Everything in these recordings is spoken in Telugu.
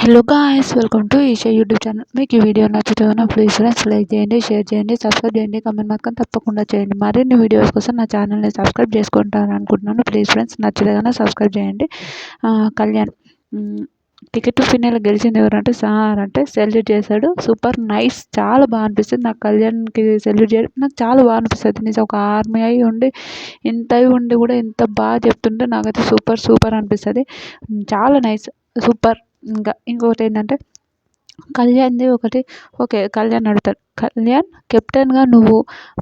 Hello guys, welcome to Eesha YouTube channel. మీకు ఈ వీడియో నచ్చుతుందో ప్లీజ్ ఫ్రెండ్స్ లైక్ చేయండి, షేర్ చేయండి, సబ్స్క్రైబ్ చేయండి, కమెంట్ మాత్రం తప్పకుండా చేయండి. మరిన్ని వీడియోస్ కోసం నా ఛానల్ని సబ్స్క్రైబ్ చేసుకుంటాను అనుకుంటున్నాను. ప్లీజ్ ఫ్రెండ్స్ నచ్చలేదన్నా సబ్స్క్రైబ్ చేయండి. కళ్యాణ్ టికెట్ టు ఫినాల్ గెలిచింది ఎవరంటే సార్ అంటే సెల్యూట్ చేశాడు. సూపర్ నైస్, చాలా బాగా అనిపిస్తుంది నాకు. కళ్యాణ్కి సెల్యూట్ చేయడం నాకు చాలా బాగా అనిపిస్తుంది. నిజం, ఒక ఆర్మీ అయి ఉండి ఇంత అయి ఉండి కూడా ఇంత బాగా చెప్తుంటే నాకైతే సూపర్ సూపర్ అనిపిస్తుంది. చాలా నైస్, సూపర్. ఇంకా ఇంకొకటి ఏంటంటే కళ్యాణ్ది ఒకటి. ఓకే, కళ్యాణ్ అడుగుతాడు, కళ్యాణ్ కెప్టెన్గా నువ్వు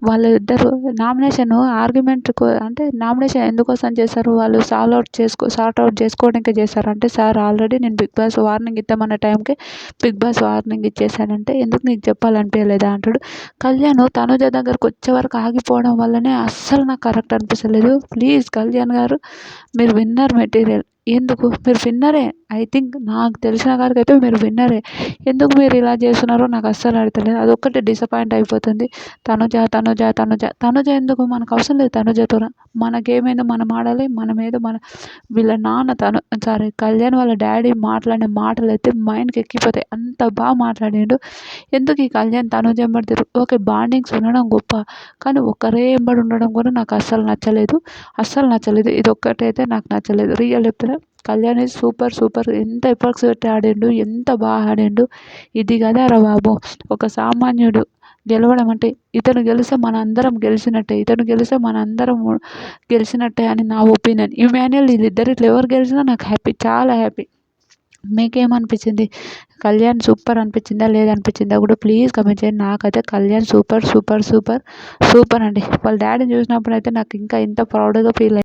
వాళ్ళిద్దరు నామినేషన్ ఆర్గ్యుమెంట్ అంటే నామినేషన్ ఎందుకోసం చేశారు, వాళ్ళు సార్ట్ అవుట్ చేసుకోవడానికి చేశారు అంటే, సార్ ఆల్రెడీ నేను బిగ్ బాస్ వార్నింగ్ ఇద్దామన్న టైంకి బిగ్ బాస్ వార్నింగ్ ఇచ్చేసానంటే ఎందుకు నీకు చెప్పాలనిపించలేదా అంటాడు. కళ్యాణ్ తనుజ దగ్గరకు వచ్చే వరకు ఆగిపోవడం వల్లనే అస్సలు నాకు కరెక్ట్ అనిపించలేదు. ప్లీజ్ కళ్యాణ్ గారు, మీరు విన్నర్ మెటీరియల్. ఎందుకు మీరు విన్నరే, ఐ థింక్ నాకు తెలిసిన కాడికి అయితే మీరు విన్నరే. ఎందుకు మీరు ఇలా చేస్తున్నారో నాకు అస్సలు అర్థలేదు. అదొక్కటి డిసప్పాయింట్ అయిపోతుంది. తనుజ తనుజ తనుజ తనుజ ఎందుకు, మనకు అవసరం లేదు తనుజతో. మనకేమైందో మనం ఆడాలి, మనమేదో వీళ్ళ నాన్న కళ్యాణ్ వాళ్ళ డాడీ మాట్లాడిన మాటలు అయితే మైండ్కి ఎక్కిపోతాయి. అంత బాగా మాట్లాడిండు. ఎందుకు ఈ కళ్యాణ్ తనుజ ఎంబడి ఓకే, బాండింగ్స్ ఉండడం గొప్ప, కానీ ఒకరే ఎంబడి ఉండడం కూడా నాకు అస్సలు నచ్చలేదు. ఇది ఒక్కటైతే నాకు నచ్చలేదు. రియల్ చెప్తున్నా, కళ్యాణ్ ఈజ్ సూపర్ సూపర్. ఎంత ఎఫర్ట్స్ పెట్టి ఆడిండు, ఎంత బాగా ఆడిండు. ఇది కదా రా బాబు ఒక సామాన్యుడు గెలవడం అంటే. ఇతను గెలిస్తే మన అందరం గెలిచినట్టే అని నా ఒపీనియన్. ఇమాన్యుయల్, వీళ్ళిద్దరిట్లో ఎవరు గెలిచినా నాకు హ్యాపీ, చాలా హ్యాపీ. మీకేమనిపించింది? కళ్యాణ్ సూపర్ అనిపించిందా లేదనిపించిందా కూడా ప్లీజ్ కమెంట్ చేయండి. నాకైతే Kalyan super super super super అండి. వాళ్ళ డాడీని చూసినప్పుడు అయితే నాకు ఇంకా ఇంత ప్రౌడ్గా ఫీల్